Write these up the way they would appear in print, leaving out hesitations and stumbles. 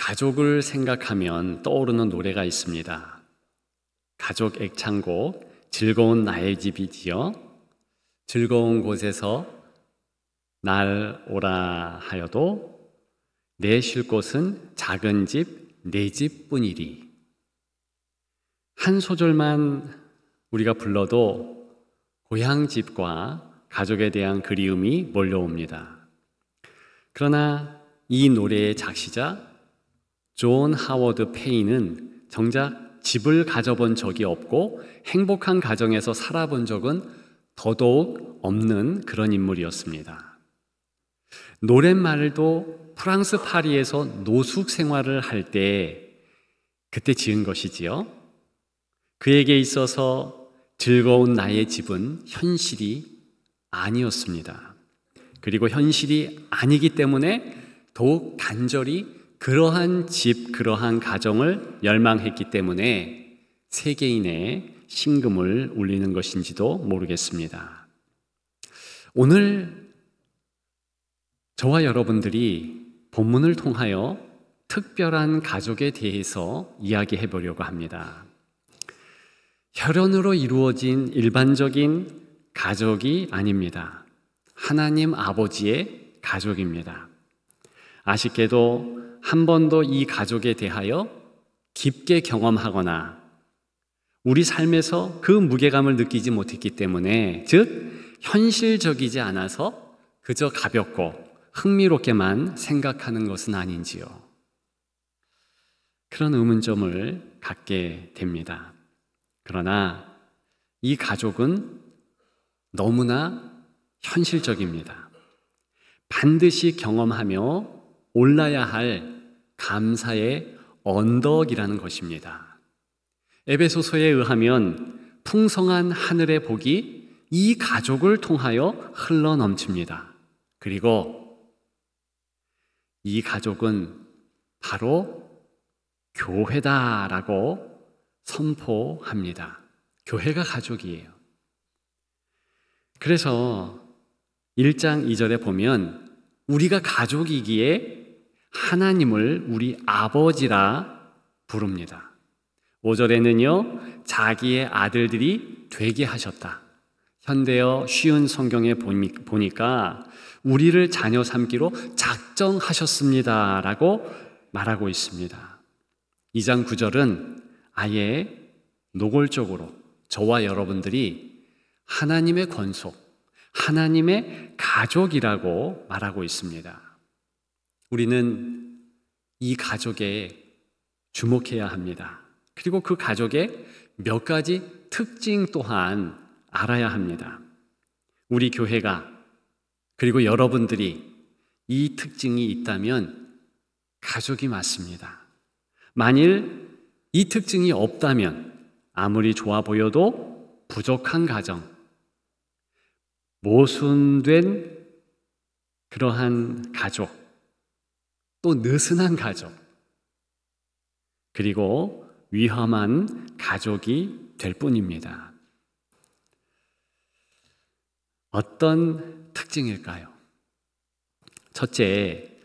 가족을 생각하면 떠오르는 노래가 있습니다. 가족 애창곡 즐거운 나의 집이지요. 즐거운 곳에서 날 오라 하여도 내 쉴 곳은 작은 집 내 집뿐이리. 한 소절만 우리가 불러도 고향 집과 가족에 대한 그리움이 몰려옵니다. 그러나 이 노래의 작시자 존 하워드 페이는 정작 집을 가져본 적이 없고 행복한 가정에서 살아본 적은 더더욱 없는 그런 인물이었습니다. 노랫말도 프랑스 파리에서 노숙 생활을 할 때 그때 지은 것이지요. 그에게 있어서 즐거운 나의 집은 현실이 아니었습니다. 그리고 현실이 아니기 때문에 더욱 간절히 그러한 집, 그러한 가정을 열망했기 때문에 세계인의 심금을 울리는 것인지도 모르겠습니다. 오늘 저와 여러분들이 본문을 통하여 특별한 가족에 대해서 이야기해 보려고 합니다. 혈연으로 이루어진 일반적인 가족이 아닙니다. 하나님 아버지의 가족입니다. 아쉽게도 한 번도 이 가족에 대하여 깊게 경험하거나 우리 삶에서 그 무게감을 느끼지 못했기 때문에, 즉 현실적이지 않아서 그저 가볍고 흥미롭게만 생각하는 것은 아닌지요. 그런 의문점을 갖게 됩니다. 그러나 이 가족은 너무나 현실적입니다. 반드시 경험하며 올라야 할 감사의 언덕이라는 것입니다. 에베소서에 의하면 풍성한 하늘의 복이 이 가족을 통하여 흘러넘칩니다. 그리고 이 가족은 바로 교회다라고 선포합니다. 교회가 가족이에요. 그래서 1장 2절에 보면 우리가 가족이기에 하나님을 우리 아버지라 부릅니다. 5절에는요, 자기의 아들들이 되게 하셨다. 현대어 쉬운 성경에 보니까 우리를 자녀 삼기로 작정하셨습니다 라고 말하고 있습니다. 2장 9절은 아예 노골적으로 저와 여러분들이 하나님의 권속, 하나님의 가족이라고 말하고 있습니다. 우리는 이 가족에 주목해야 합니다. 그리고 그 가족의 몇 가지 특징 또한 알아야 합니다. 우리 교회가, 그리고 여러분들이 이 특징이 있다면 가족이 맞습니다. 만일 이 특징이 없다면 아무리 좋아 보여도 부족한 가정, 모순된 그러한 가족, 또 느슨한 가족, 그리고 위험한 가족이 될 뿐입니다. 어떤 특징일까요? 첫째,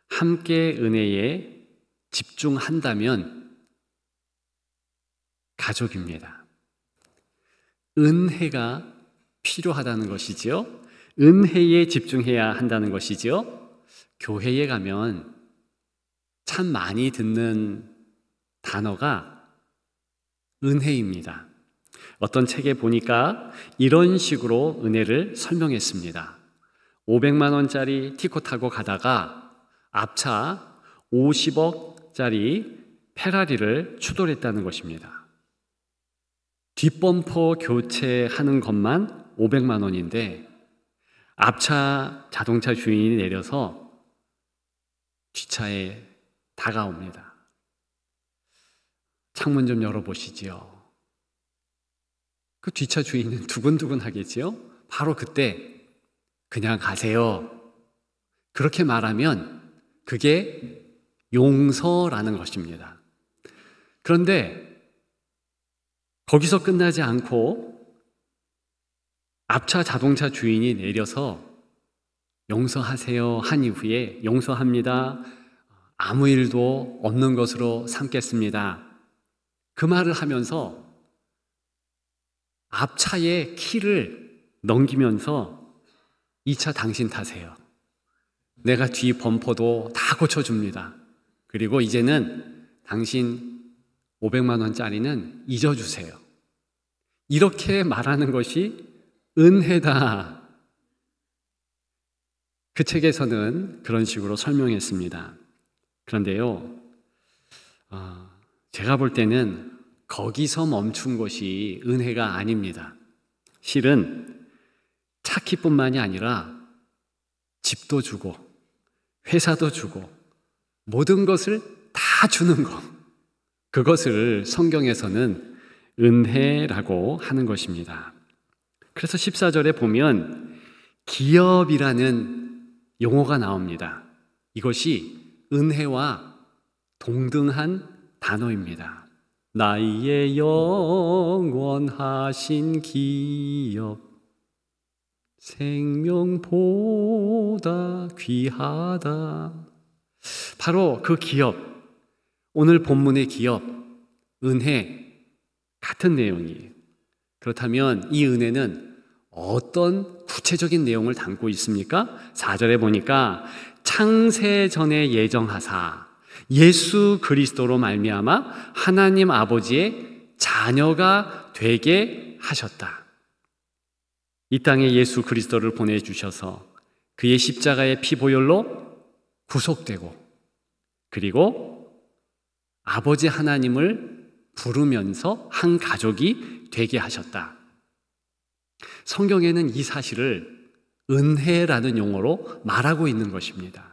함께 은혜에 집중한다면 가족입니다. 은혜가 필요하다는 것이지요. 은혜에 집중해야 한다는 것이지요. 교회에 가면 참 많이 듣는 단어가 은혜입니다. 어떤 책에 보니까 이런 식으로 은혜를 설명했습니다. 500만 원짜리 티코 타고 가다가 앞차 50억짜리 페라리를 추돌했다는 것입니다. 뒷범퍼 교체하는 것만 500만 원인데 앞차 자동차 주인이 내려서 뒷차에 다가옵니다. 창문 좀 열어보시지요. 그 뒷차 주인은 두근두근 하겠지요. 바로 그때 그냥 가세요, 그렇게 말하면 그게 용서라는 것입니다. 그런데 거기서 끝나지 않고 앞차 자동차 주인이 내려서 용서하세요 한 이후에 용서합니다, 아무 일도 없는 것으로 삼겠습니다. 그 말을 하면서 앞차의 키를 넘기면서 이 차 당신 타세요. 내가 뒤 범퍼도 다 고쳐줍니다. 그리고 이제는 당신 500만 원짜리는 잊어주세요. 이렇게 말하는 것이 은혜다. 그 책에서는 그런 식으로 설명했습니다. 그런데요, 제가 볼 때는 거기서 멈춘 것이 은혜가 아닙니다. 실은 차키뿐만이 아니라 집도 주고 회사도 주고 모든 것을 다 주는 것, 그것을 성경에서는 은혜라고 하는 것입니다. 그래서 14절에 보면 기업이라는 용어가 나옵니다. 이것이 은혜와 동등한 단어입니다. 나의 영원하신 기업, 생명보다 귀하다. 바로 그 기업, 오늘 본문의 기업, 은혜, 같은 내용이에요. 그렇다면 이 은혜는 어떤 구체적인 내용을 담고 있습니까? 4절에 보니까 창세 전에 예정하사 예수 그리스도로 말미암아 하나님 아버지의 자녀가 되게 하셨다. 이 땅에 예수 그리스도를 보내주셔서 그의 십자가의 피보혈로 구속되고, 그리고 아버지 하나님을 부르면서 한 가족이 되게 하셨다. 성경에는 이 사실을 은혜라는 용어로 말하고 있는 것입니다.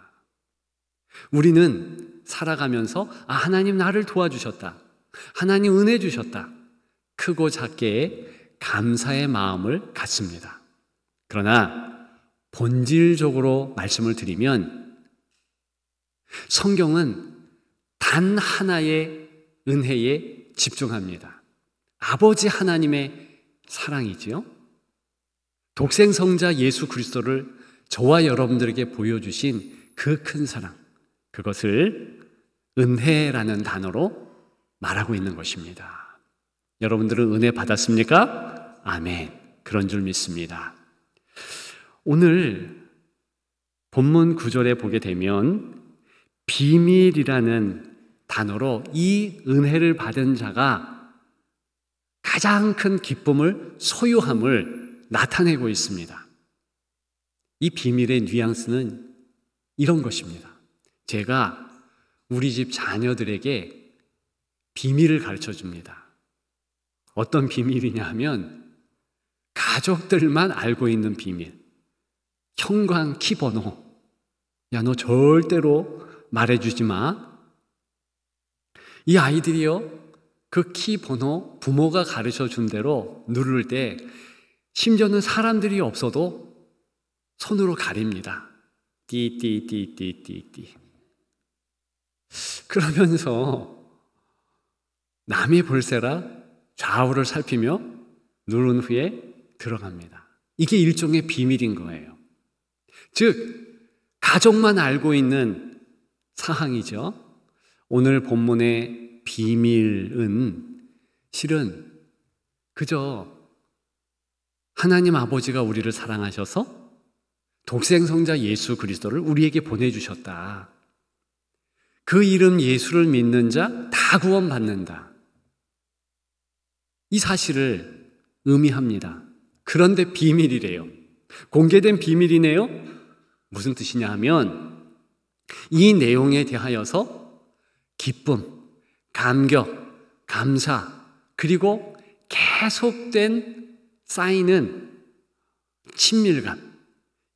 우리는 살아가면서 하나님 나를 도와주셨다, 하나님 은혜 주셨다, 크고 작게 감사의 마음을 갖습니다. 그러나 본질적으로 말씀을 드리면 성경은 단 하나의 은혜에 집중합니다. 아버지 하나님의 사랑이지요. 독생성자 예수 그리스도를 저와 여러분들에게 보여주신 그 큰 사랑, 그것을 은혜라는 단어로 말하고 있는 것입니다. 여러분들은 은혜 받았습니까? 아멘. 그런 줄 믿습니다. 오늘 본문 9절에 보게 되면 비밀이라는 단어로 이 은혜를 받은 자가 가장 큰 기쁨을 소유함을 나타내고 있습니다. 이 비밀의 뉘앙스는 이런 것입니다. 제가 우리 집 자녀들에게 비밀을 가르쳐 줍니다. 어떤 비밀이냐 하면 가족들만 알고 있는 비밀. 형광 키 번호. 야, 너 절대로 말해주지 마. 이 아이들이요, 그 키 번호 부모가 가르쳐 준 대로 누를 때 심지어는 사람들이 없어도 손으로 가립니다. 띠띠띠띠띠띠. 그러면서 남이 볼세라 좌우를 살피며 누른 후에 들어갑니다. 이게 일종의 비밀인 거예요. 즉, 가족만 알고 있는 사항이죠. 오늘 본문의 비밀은 실은 그저 하나님 아버지가 우리를 사랑하셔서 독생성자 예수 그리스도를 우리에게 보내주셨다. 그 이름 예수를 믿는 자 다 구원받는다. 이 사실을 의미합니다. 그런데 비밀이래요. 공개된 비밀이네요. 무슨 뜻이냐 하면 이 내용에 대하여서 기쁨, 감격, 감사, 그리고 계속된 쌓이는 친밀감,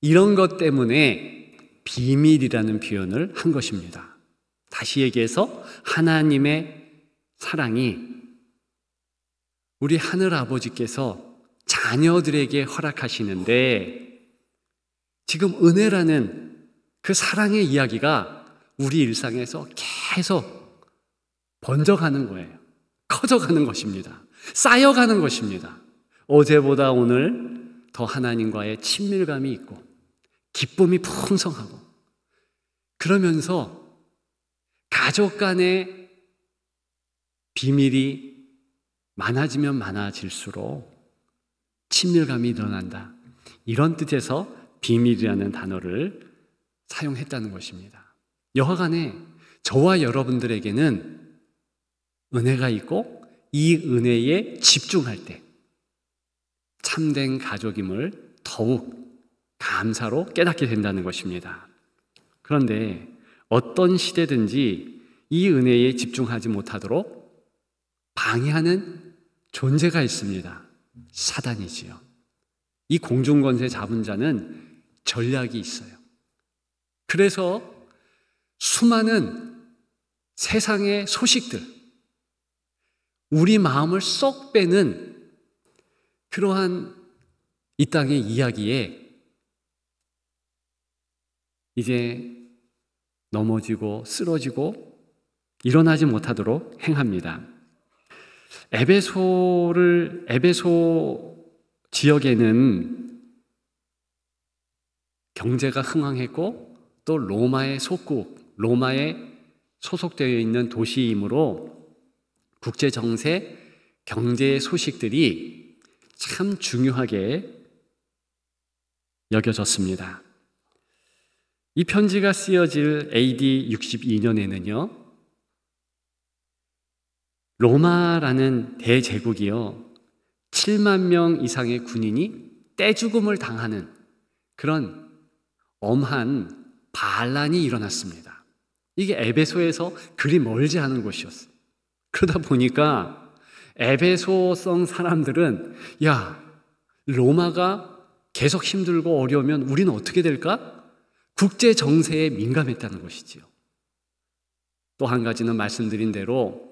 이런 것 때문에 비밀이라는 표현을 한 것입니다. 다시 얘기해서 하나님의 사랑이 우리 하늘 아버지께서 자녀들에게 허락하시는데, 지금 은혜라는 그 사랑의 이야기가 우리 일상에서 계속 번져가는 거예요. 커져가는 것입니다. 쌓여가는 것입니다. 어제보다 오늘 더 하나님과의 친밀감이 있고 기쁨이 풍성하고, 그러면서 가족 간의 비밀이 많아지면 많아질수록 친밀감이 일어난다. 이런 뜻에서 비밀이라는 단어를 사용했다는 것입니다. 여하간에 저와 여러분들에게는 은혜가 있고 이 은혜에 집중할 때 참된 가족임을 더욱 감사로 깨닫게 된다는 것입니다. 그런데 어떤 시대든지 이 은혜에 집중하지 못하도록 방해하는 존재가 있습니다. 사단이지요. 이 공중권세 잡은 자는 전략이 있어요. 그래서 수많은 세상의 소식들, 우리 마음을 쏙 빼는 그러한 이 땅의 이야기에 이제 넘어지고 쓰러지고 일어나지 못하도록 행합니다. 에베소 지역에는 경제가 흥황했고 또 로마의 속국, 로마에 소속되어 있는 도시이므로 국제 정세, 경제 소식들이 참 중요하게 여겨졌습니다. 이 편지가 쓰여질 AD 62년에는요, 로마라는 대제국이요, 7만 명 이상의 군인이 떼죽음을 당하는 그런 엄한 반란이 일어났습니다. 이게 에베소에서 그리 멀지 않은 곳이었어요. 그러다 보니까 에베소성 사람들은 로마가 계속 힘들고 어려우면 우리는 어떻게 될까? 국제 정세에 민감했다는 것이지요. 또 한 가지는 말씀드린 대로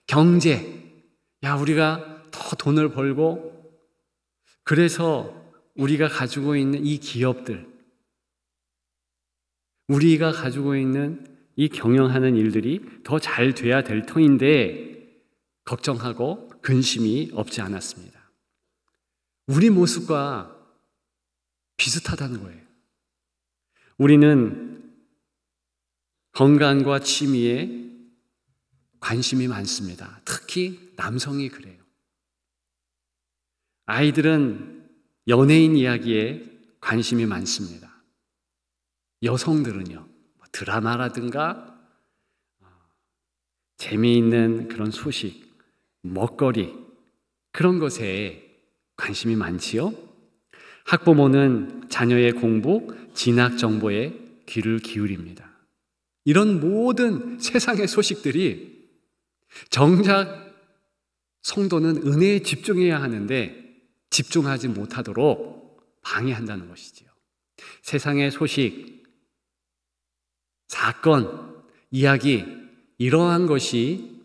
경제, 우리가 더 돈을 벌고 그래서 우리가 가지고 있는 이 기업들, 우리가 가지고 있는 이 경영하는 일들이 더 잘 돼야 될 터인데 걱정하고 근심이 없지 않았습니다. 우리 모습과 비슷하다는 거예요. 우리는 건강과 취미에 관심이 많습니다. 특히 남성이 그래요. 아이들은 연예인 이야기에 관심이 많습니다. 여성들은요, 드라마라든가 재미있는 그런 소식, 먹거리, 그런 것에 관심이 많지요. 학부모는 자녀의 공부, 진학 정보에 귀를 기울입니다. 이런 모든 세상의 소식들이 정작 성도는 은혜에 집중해야 하는데 집중하지 못하도록 방해한다는 것이지요. 세상의 소식, 사건, 이야기, 이러한 것이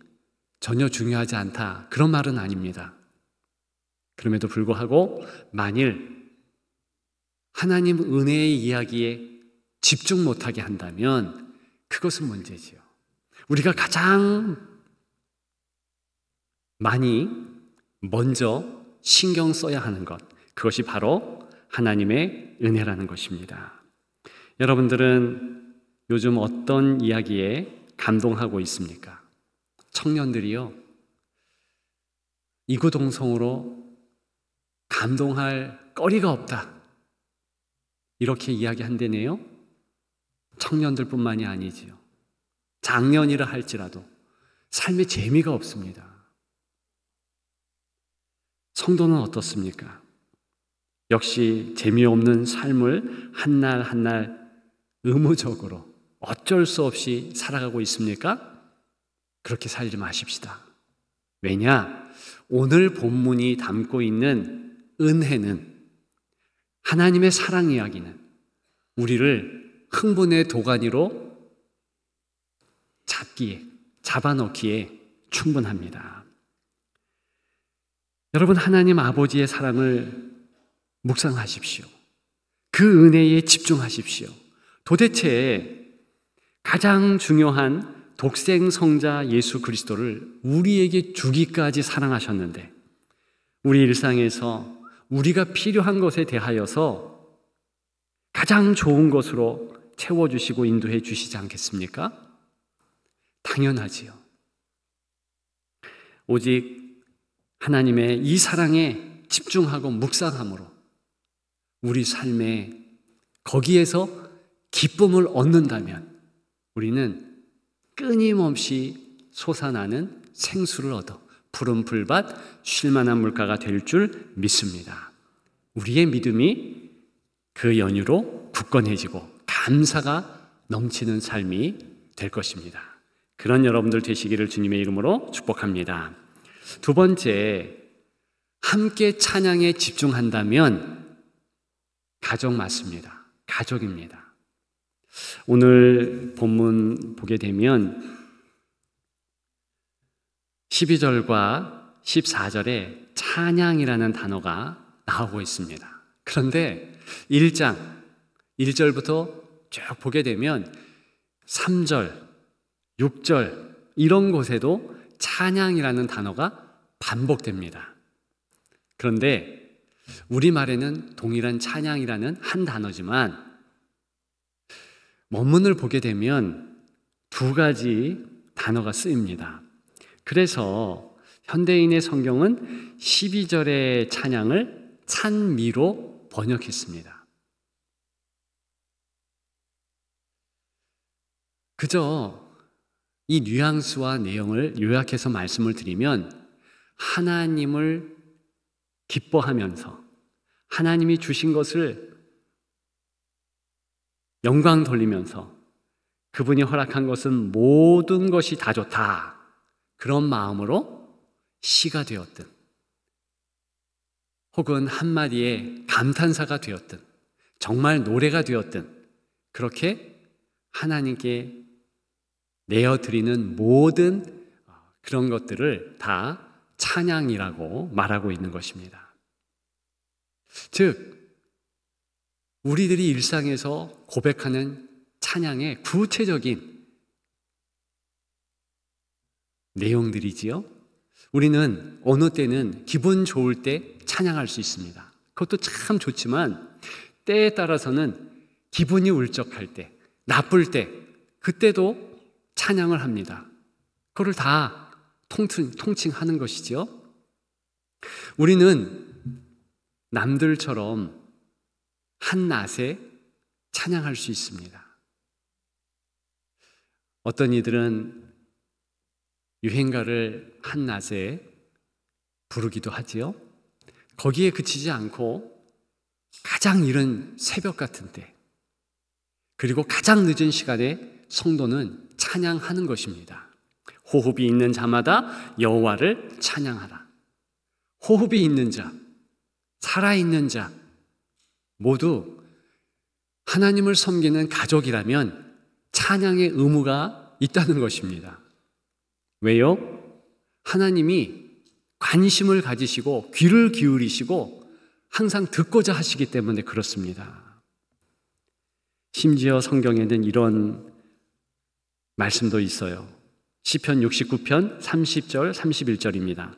전혀 중요하지 않다, 그런 말은 아닙니다. 그럼에도 불구하고 만일 하나님 은혜의 이야기에 집중 못하게 한다면 그것은 문제지요. 우리가 가장 많이 먼저 신경 써야 하는 것, 그것이 바로 하나님의 은혜라는 것입니다. 여러분들은 요즘 어떤 이야기에 감동하고 있습니까? 청년들이요, 이구동성으로 감동할 거리가 없다, 이렇게 이야기한다네요. 청년들뿐만이 아니지요. 장년이라 할지라도 삶에 재미가 없습니다. 성도는 어떻습니까? 역시 재미없는 삶을 한날 한날 의무적으로 어쩔 수 없이 살아가고 있습니까? 그렇게 살지 마십시다. 왜냐? 오늘 본문이 담고 있는 은혜는, 하나님의 사랑 이야기는 우리를 흥분의 도가니로 잡아넣기에 충분합니다. 여러분, 하나님 아버지의 사랑을 묵상하십시오. 그 은혜에 집중하십시오. 도대체 가장 중요한 독생 성자 예수 그리스도를 우리에게 주기까지 사랑하셨는데 우리 일상에서 우리가 필요한 것에 대하여서 가장 좋은 것으로 채워주시고 인도해 주시지 않겠습니까? 당연하지요. 오직 하나님의 이 사랑에 집중하고 묵상함으로 우리 삶에 거기에서 기쁨을 얻는다면 우리는 끊임없이 솟아나는 생수를 얻어 푸른 풀밭 쉴만한 물가가 될 줄 믿습니다. 우리의 믿음이 그 연유로 굳건해지고 감사가 넘치는 삶이 될 것입니다. 그런 여러분들 되시기를 주님의 이름으로 축복합니다. 두 번째, 함께 찬양에 집중한다면 가족 맞습니다. 가족입니다. 오늘 본문 보게 되면 12절과 14절에 찬양이라는 단어가 나오고 있습니다. 그런데 1장 1절부터 쭉 보게 되면 3절, 6절 이런 곳에도 찬양이라는 단어가 반복됩니다. 그런데 우리말에는 동일한 찬양이라는 한 단어지만 원문을 보게 되면 두 가지 단어가 쓰입니다. 그래서 현대인의 성경은 12절의 찬양을 찬미로 번역했습니다. 그저 이 뉘앙스와 내용을 요약해서 말씀을 드리면 하나님을 기뻐하면서 하나님이 주신 것을 영광 돌리면서 그분이 허락한 것은 모든 것이 다 좋다. 그런 마음으로 시가 되었든 혹은 한마디의 감탄사가 되었든 정말 노래가 되었든 그렇게 하나님께 내어드리는 모든 그런 것들을 다 찬양이라고 말하고 있는 것입니다. 즉 우리들이 일상에서 고백하는 찬양의 구체적인 내용들이지요. 우리는 어느 때는 기분 좋을 때 찬양할 수 있습니다. 그것도 참 좋지만 때에 따라서는 기분이 울적할 때, 나쁠 때 그때도 찬양을 합니다. 그걸 다 통칭하는 것이죠. 우리는 남들처럼 한낮에 찬양할 수 있습니다. 어떤 이들은 유행가를 한낮에 부르기도 하지요. 거기에 그치지 않고 가장 이른 새벽 같은 때 그리고 가장 늦은 시간에 성도는 찬양하는 것입니다. 호흡이 있는 자마다 여호와를 찬양하라. 호흡이 있는 자, 살아있는 자 모두 하나님을 섬기는 가족이라면 찬양의 의무가 있다는 것입니다. 왜요? 하나님이 관심을 가지시고 귀를 기울이시고 항상 듣고자 하시기 때문에 그렇습니다. 심지어 성경에는 이런 말씀도 있어요. 시편 69편 30절 31절입니다.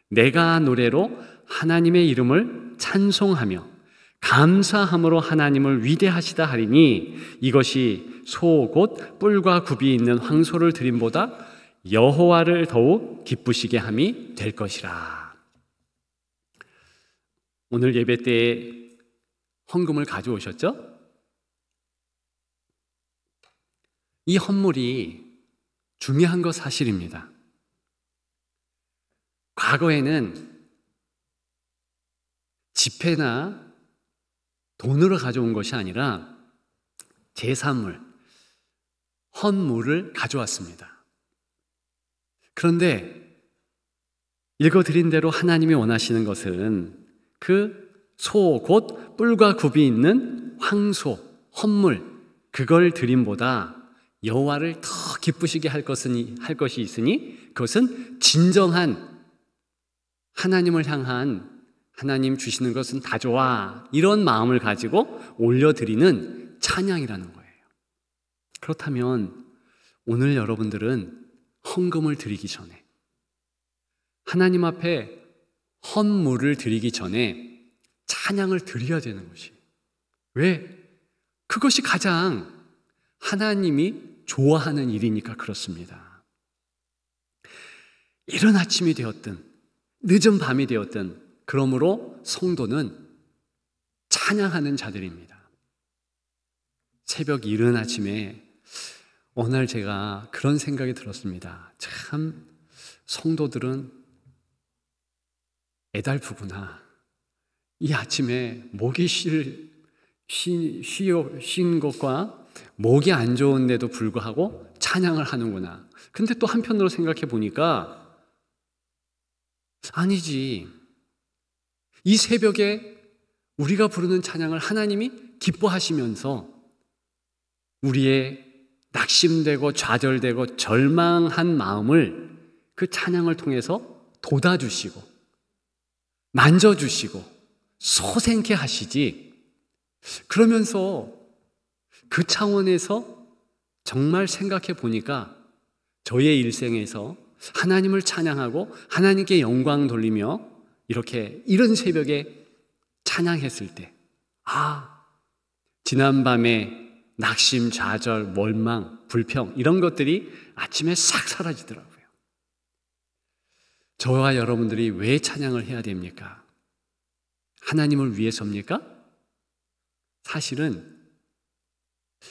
내가 노래로 하나님의 이름을 찬송하며 감사함으로 하나님을 위대하시다 하리니 이것이 소 곧 뿔과 굽이 있는 황소를 드림보다 여호와를 더욱 기쁘시게 함이 될 것이라. 오늘 예배 때에 헌금을 가져오셨죠? 이 헌물이 중요한 것 사실입니다. 과거에는 지폐나 돈으로 가져온 것이 아니라 제사물, 헌물을 가져왔습니다. 그런데 읽어드린 대로 하나님이 원하시는 것은 그 소 곧 뿔과 굽이 있는 황소, 헌물 그걸 드림보다 여호와를 더 기쁘시게 할 것이 있으니 그것은 진정한 하나님을 향한 하나님 주시는 것은 다 좋아 이런 마음을 가지고 올려드리는 찬양이라는 거예요. 그렇다면 오늘 여러분들은 헌금을 드리기 전에 하나님 앞에 헌물을 드리기 전에 찬양을 드려야 되는 것이 왜? 그것이 가장 하나님이 좋아하는 일이니까 그렇습니다. 이른 아침이 되었든 늦은 밤이 되었든 그러므로 성도는 찬양하는 자들입니다. 새벽 이른 아침에 어느 날 제가 그런 생각이 들었습니다. 참 성도들은 애달프구나. 이 아침에 목이 쉰 것과 목이 안 좋은데도 불구하고 찬양을 하는구나. 근데 또 한편으로 생각해 보니까 아니지. 이 새벽에 우리가 부르는 찬양을 하나님이 기뻐하시면서 우리의 낙심되고 좌절되고 절망한 마음을 그 찬양을 통해서 돋아주시고 만져주시고 소생케 하시지. 그러면서 그 차원에서 정말 생각해 보니까 저의 일생에서 하나님을 찬양하고 하나님께 영광 돌리며 이렇게 이른 새벽에 찬양했을 때, 지난밤에 낙심, 좌절, 원망, 불평 이런 것들이 아침에 싹 사라지더라고요. 저와 여러분들이 왜 찬양을 해야 됩니까? 하나님을 위해서입니까? 사실은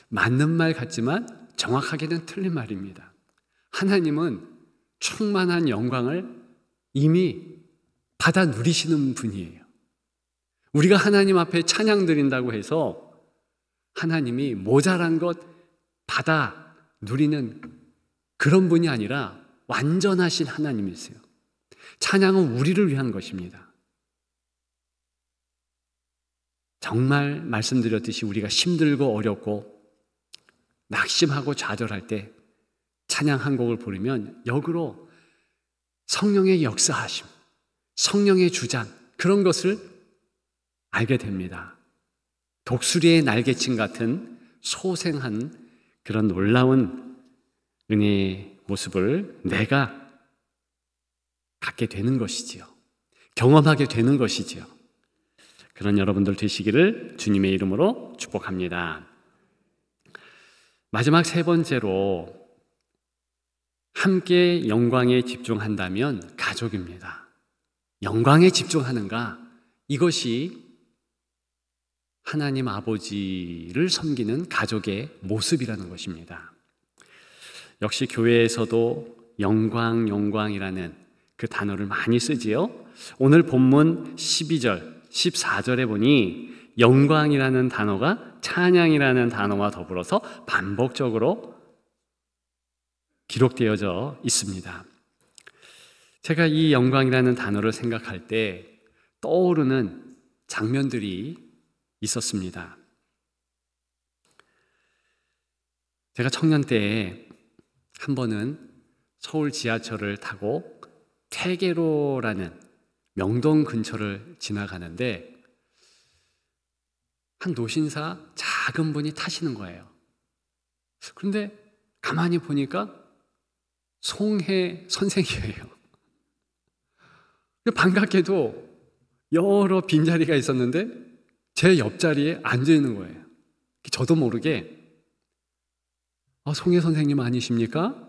맞는 말 같지만 정확하게는 틀린 말입니다. 하나님은 충만한 영광을 이미 받아 누리시는 분이에요. 우리가 하나님 앞에 찬양 드린다고 해서 하나님이 모자란 것 받아 누리는 그런 분이 아니라 완전하신 하나님이세요. 찬양은 우리를 위한 것입니다. 정말 말씀드렸듯이 우리가 힘들고 어렵고 낙심하고 좌절할 때 찬양 한 곡을 부르면 역으로 성령의 역사하심, 성령의 주장 그런 것을 알게 됩니다. 독수리의 날개친 같은 소생한 그런 놀라운 은혜의 모습을 내가 갖게 되는 것이지요. 경험하게 되는 것이지요. 그런 여러분들 되시기를 주님의 이름으로 축복합니다. 마지막 세 번째로 함께 영광에 집중한다면 가족입니다. 영광에 집중하는가? 이것이 하나님 아버지를 섬기는 가족의 모습이라는 것입니다. 역시 교회에서도 영광이라는 그 단어를 많이 쓰지요. 오늘 본문 12절, 14절에 보니 영광이라는 단어가 찬양이라는 단어와 더불어서 반복적으로 기록되어져 있습니다. 제가 이 영광이라는 단어를 생각할 때 떠오르는 장면들이 있었습니다. 제가 청년 때에 한 번은 서울 지하철을 타고 퇴계로라는 명동 근처를 지나가는데 한 노신사 작은 분이 타시는 거예요. 그런데 가만히 보니까 송해 선생이에요. 반갑게도 여러 빈자리가 있었는데 제 옆자리에 앉아 있는 거예요. 저도 모르게 송혜 선생님 아니십니까?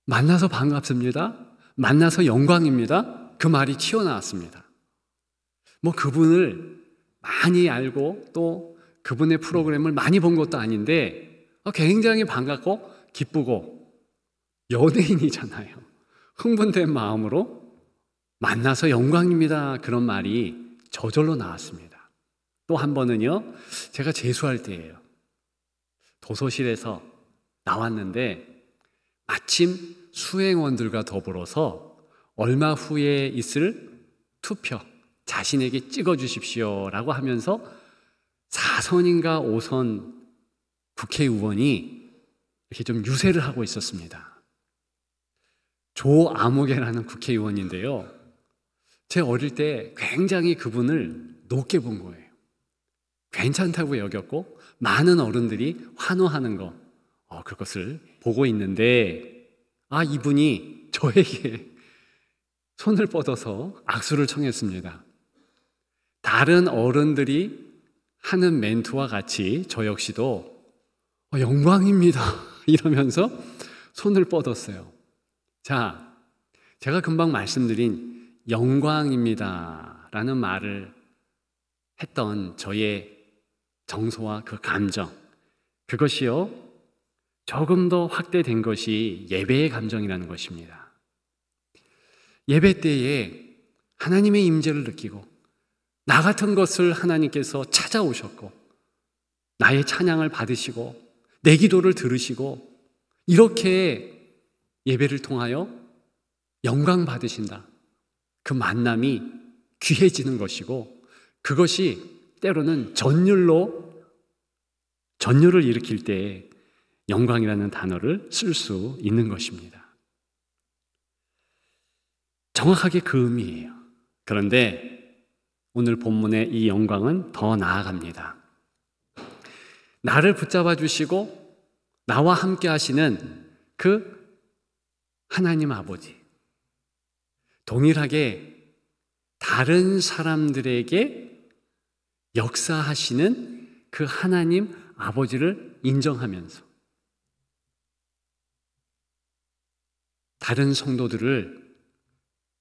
만나서 반갑습니다. 만나서 영광입니다. 그 말이 튀어나왔습니다. 그분을 많이 알고 또 그분의 프로그램을 많이 본 것도 아닌데 굉장히 반갑고 기쁘고 연예인이잖아요. 흥분된 마음으로 만나서 영광입니다. 그런 말이 저절로 나왔습니다. 또 한 번은요, 제가 재수할 때예요. 도서실에서 나왔는데 마침 수행원들과 더불어서 얼마 후에 있을 투표 자신에게 찍어주십시오라고 하면서 4선인가 5선 국회의원이 이렇게 좀 유세를 하고 있었습니다. 조아무개라는 국회의원인데요. 제 어릴 때 굉장히 그분을 높게 본 거예요. 괜찮다고 여겼고 많은 어른들이 환호하는 거 그것을 보고 있는데 이분이 저에게 손을 뻗어서 악수를 청했습니다. 다른 어른들이 하는 멘트와 같이 저 역시도 영광입니다 이러면서 손을 뻗었어요. 자, 제가 금방 말씀드린 영광입니다 라는 말을 했던 저의 정서와 그 감정, 그것이요 조금 더 확대된 것이 예배의 감정이라는 것입니다. 예배 때에 하나님의 임재를 느끼고 나 같은 것을 하나님께서 찾아오셨고 나의 찬양을 받으시고 내 기도를 들으시고 이렇게 예배를 통하여 영광 받으신다. 그 만남이 귀해지는 것이고 그것이 때로는 전율을 일으킬 때 영광이라는 단어를 쓸 수 있는 것입니다. 정확하게 그 의미예요. 그런데 오늘 본문의 이 영광은 더 나아갑니다. 나를 붙잡아 주시고 나와 함께 하시는 그 하나님 아버지, 동일하게 다른 사람들에게 역사하시는 그 하나님 아버지를 인정하면서 다른 성도들을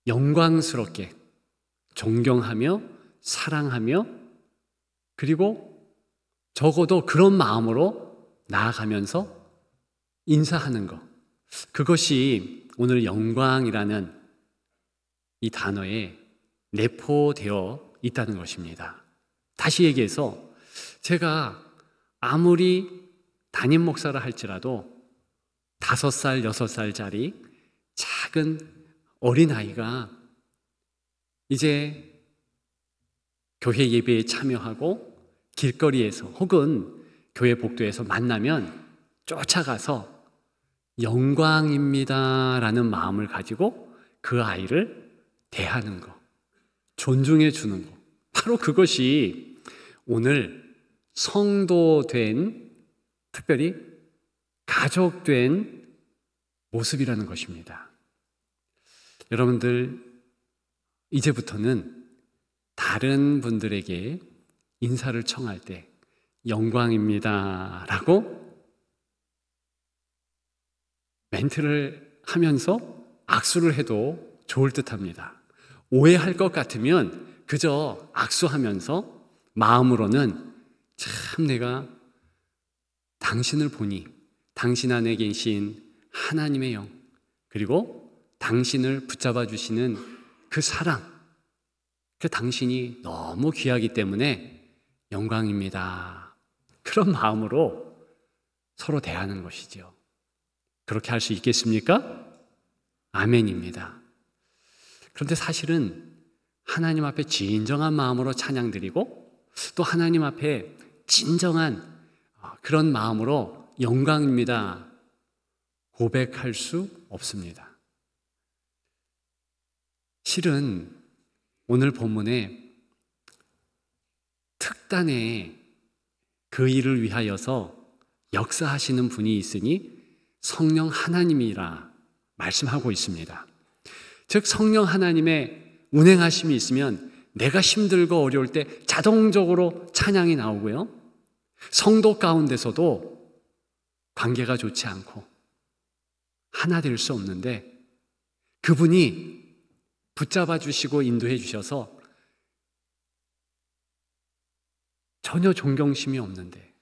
영광스럽게 존경하며 사랑하며 그리고 적어도 그런 마음으로 나아가면서 인사하는 것, 그것이 오늘 영광이라는 이 단어에 내포되어 있다는 것입니다. 다시 얘기해서 제가 아무리 담임 목사를 할지라도 5살, 6살짜리 작은 어린아이가 이제 교회 예배에 참여하고 길거리에서 혹은 교회 복도에서 만나면 쫓아가서 영광입니다 라는 마음을 가지고 그 아이를 대하는 것, 존중해 주는 것, 바로 그것이 오늘 성도된, 특별히 가족된 모습이라는 것입니다. 여러분들 이제부터는 다른 분들에게 인사를 청할 때 영광입니다 라고 멘트를 하면서 악수를 해도 좋을 듯합니다. 오해할 것 같으면 그저 악수하면서 마음으로는 참 내가 당신을 보니 당신 안에 계신 하나님의 영, 그리고 당신을 붙잡아 주시는 그 사랑, 그 당신이 너무 귀하기 때문에 영광입니다. 그런 마음으로 서로 대하는 것이죠. 그렇게 할 수 있겠습니까? 아멘입니다. 그런데 사실은 하나님 앞에 진정한 마음으로 찬양드리고 또 하나님 앞에 진정한 그런 마음으로 영광입니다 고백할 수 없습니다. 실은 오늘 본문에 특단의 그 일을 위하여서 역사하시는 분이 있으니 성령 하나님이라 말씀하고 있습니다. 즉 성령 하나님의 운행하심이 있으면 내가 힘들고 어려울 때 자동적으로 찬양이 나오고요, 성도 가운데서도 관계가 좋지 않고 하나 될 수 없는데 그분이 붙잡아 주시고 인도해 주셔서 전혀 존경심이 없는데,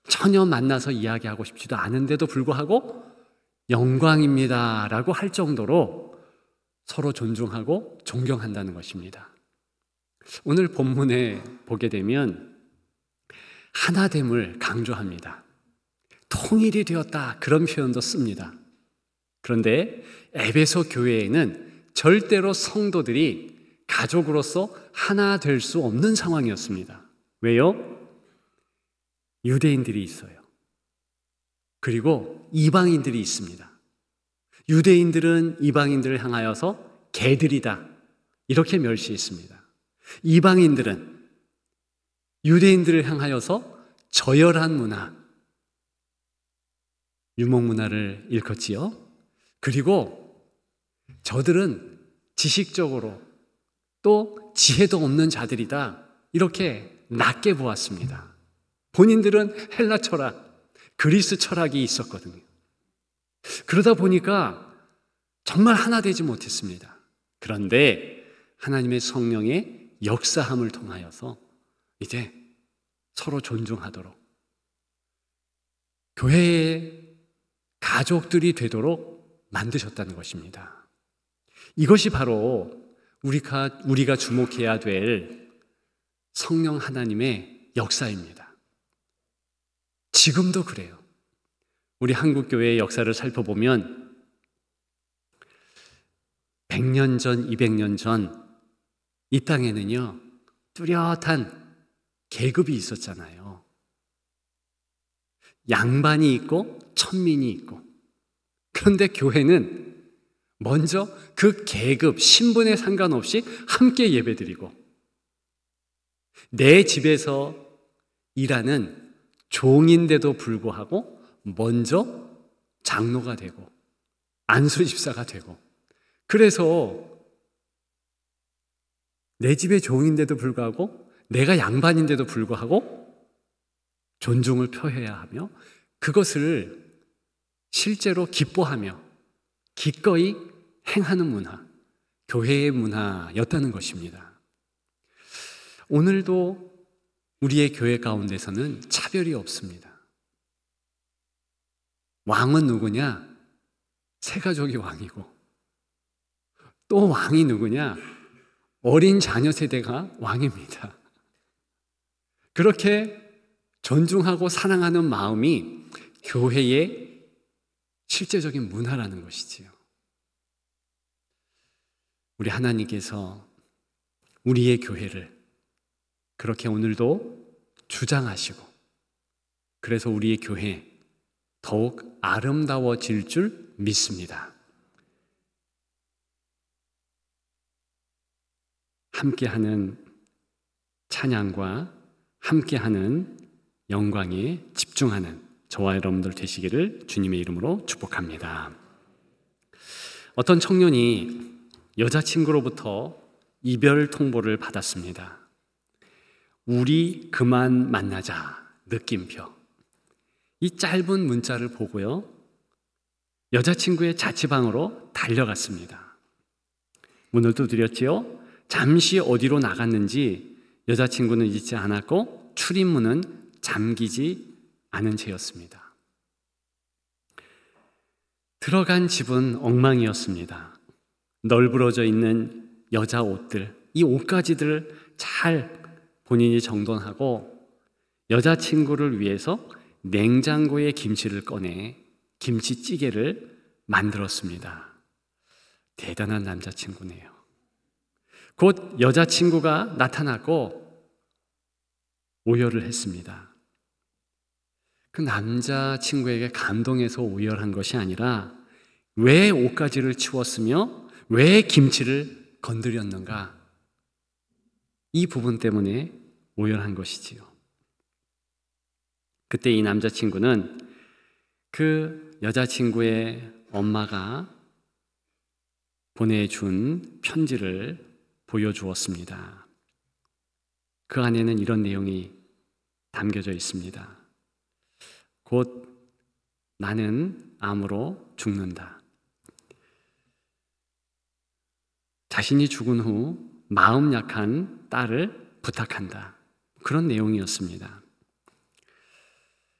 전혀 만나서 이야기하고 싶지도 않은데도 불구하고 영광입니다 라고 할 정도로 서로 존중하고 존경한다는 것입니다. 오늘 본문에 보게 되면 하나됨을 강조합니다. 통일이 되었다 그런 표현도 씁니다. 그런데 에베소 교회에는 절대로 성도들이 가족으로서 하나 될 수 없는 상황이었습니다. 왜요? 유대인들이 있어요. 그리고 이방인들이 있습니다. 유대인들은 이방인들을 향하여서 개들이다 이렇게 멸시했습니다. 이방인들은 유대인들을 향하여서 저열한 문화, 유목문화를 일컫지요. 그리고 저들은 지식적으로 또 지혜도 없는 자들이다 이렇게 낮게 보았습니다. 본인들은 헬라 철학, 그리스 철학이 있었거든요. 그러다 보니까 정말 하나 되지 못했습니다. 그런데 하나님의 성령의 역사함을 통하여서 이제 서로 존중하도록 교회의 가족들이 되도록 만드셨다는 것입니다. 이것이 바로 우리가 주목해야 될 성령 하나님의 역사입니다. 지금도 그래요. 우리 한국교회의 역사를 살펴보면 100년 전, 200년 전 이 땅에는요, 뚜렷한 계급이 있었잖아요. 양반이 있고 천민이 있고. 그런데 교회는 먼저 그 계급, 신분에 상관없이 함께 예배드리고 내 집에서 일하는 종인데도 불구하고 먼저 장로가 되고 안수집사가 되고, 그래서 내 집의 종인데도 불구하고 내가 양반인데도 불구하고 존중을 표해야 하며 그것을 실제로 기뻐하며 기꺼이 행하는 문화, 교회의 문화였다는 것입니다. 오늘도 우리의 교회 가운데서는 차별이 없습니다. 왕은 누구냐? 새 가족이 왕이고, 또 왕이 누구냐? 어린 자녀 세대가 왕입니다. 그렇게 존중하고 사랑하는 마음이 교회의 실제적인 문화라는 것이지요. 우리 하나님께서 우리의 교회를 그렇게 오늘도 주장하시고, 그래서 우리의 교회 더욱 아름다워질 줄 믿습니다. 함께하는 찬양과 함께하는 영광에 집중하는 저와 여러분들 되시기를 주님의 이름으로 축복합니다. 어떤 청년이 여자친구로부터 이별 통보를 받았습니다. 우리 그만 만나자 느낌표. 이 짧은 문자를 보고요, 여자친구의 자취방으로 달려갔습니다. 문을 두드렸지요. 잠시 어디로 나갔는지 여자친구는 잊지 않았고 출입문은 잠기지 않은 채였습니다. 들어간 집은 엉망이었습니다. 널브러져 있는 여자 옷들, 이 옷가지들을 잘 본인이 정돈하고 여자친구를 위해서 냉장고에 김치를 꺼내 김치찌개를 만들었습니다. 대단한 남자친구네요. 곧 여자친구가 나타났고 오열을 했습니다. 그 남자친구에게 감동해서 오열한 것이 아니라 왜 옷가지를 치웠으며 왜 김치를 건드렸는가, 이 부분 때문에 오열한 것이지요. 그때 이 남자친구는 그 여자친구의 엄마가 보내준 편지를 보여주었습니다. 그 안에는 이런 내용이 담겨져 있습니다. 곧 나는 암으로 죽는다. 자신이 죽은 후 마음 약한 딸을 부탁한다. 그런 내용이었습니다.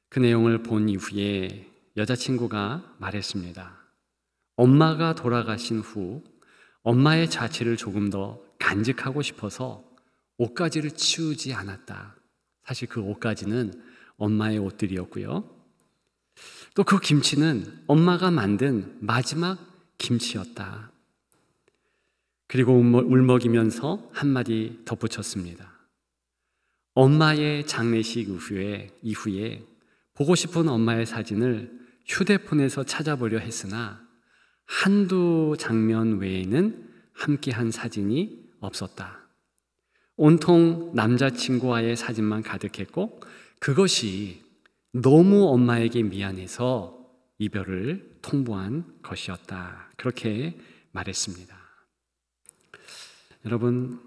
그 내용을 본 이후에 여자친구가 말했습니다. 엄마가 돌아가신 후 엄마의 자취를 조금 더 간직하고 싶어서 옷가지를 치우지 않았다. 사실 그 옷가지는 엄마의 옷들이었고요. 또 그 김치는 엄마가 만든 마지막 김치였다. 그리고 울먹이면서 한마디 덧붙였습니다. 엄마의 장례식 이후에 보고 싶은 엄마의 사진을 휴대폰에서 찾아보려 했으나 한두 장면 외에는 함께한 사진이 없었다. 온통 남자친구와의 사진만 가득했고 그것이 너무 엄마에게 미안해서 이별을 통보한 것이었다. 그렇게 말했습니다. 여러분,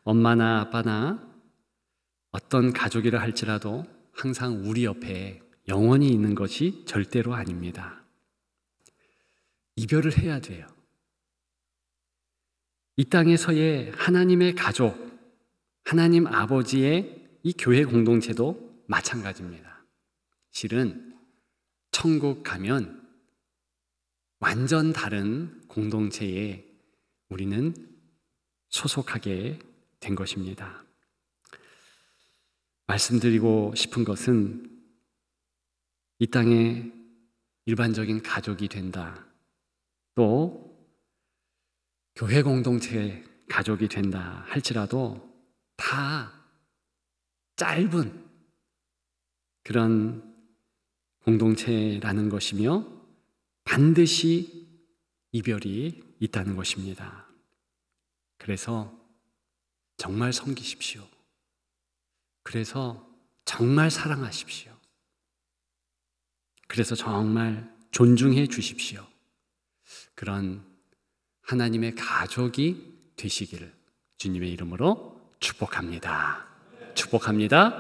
엄마나 아빠나 어떤 가족이라 할지라도 항상 우리 옆에 영원히 있는 것이 절대로 아닙니다. 이별을 해야 돼요. 이 땅에서의 하나님의 가족, 하나님 아버지의 이 교회 공동체도 마찬가지입니다. 실은 천국 가면 완전 다른 공동체에 우리는 소속하게 된 것입니다. 말씀드리고 싶은 것은 이 땅에 일반적인 가족이 된다, 또 교회 공동체 가족이 된다 할지라도 다 짧은 그런 공동체라는 것이며 반드시 이별이 있다는 것입니다. 그래서 정말 섬기십시오. 그래서 정말 사랑하십시오. 그래서 정말 존중해 주십시오. 그런 하나님의 가족이 되시기를 주님의 이름으로 축복합니다. 축복합니다.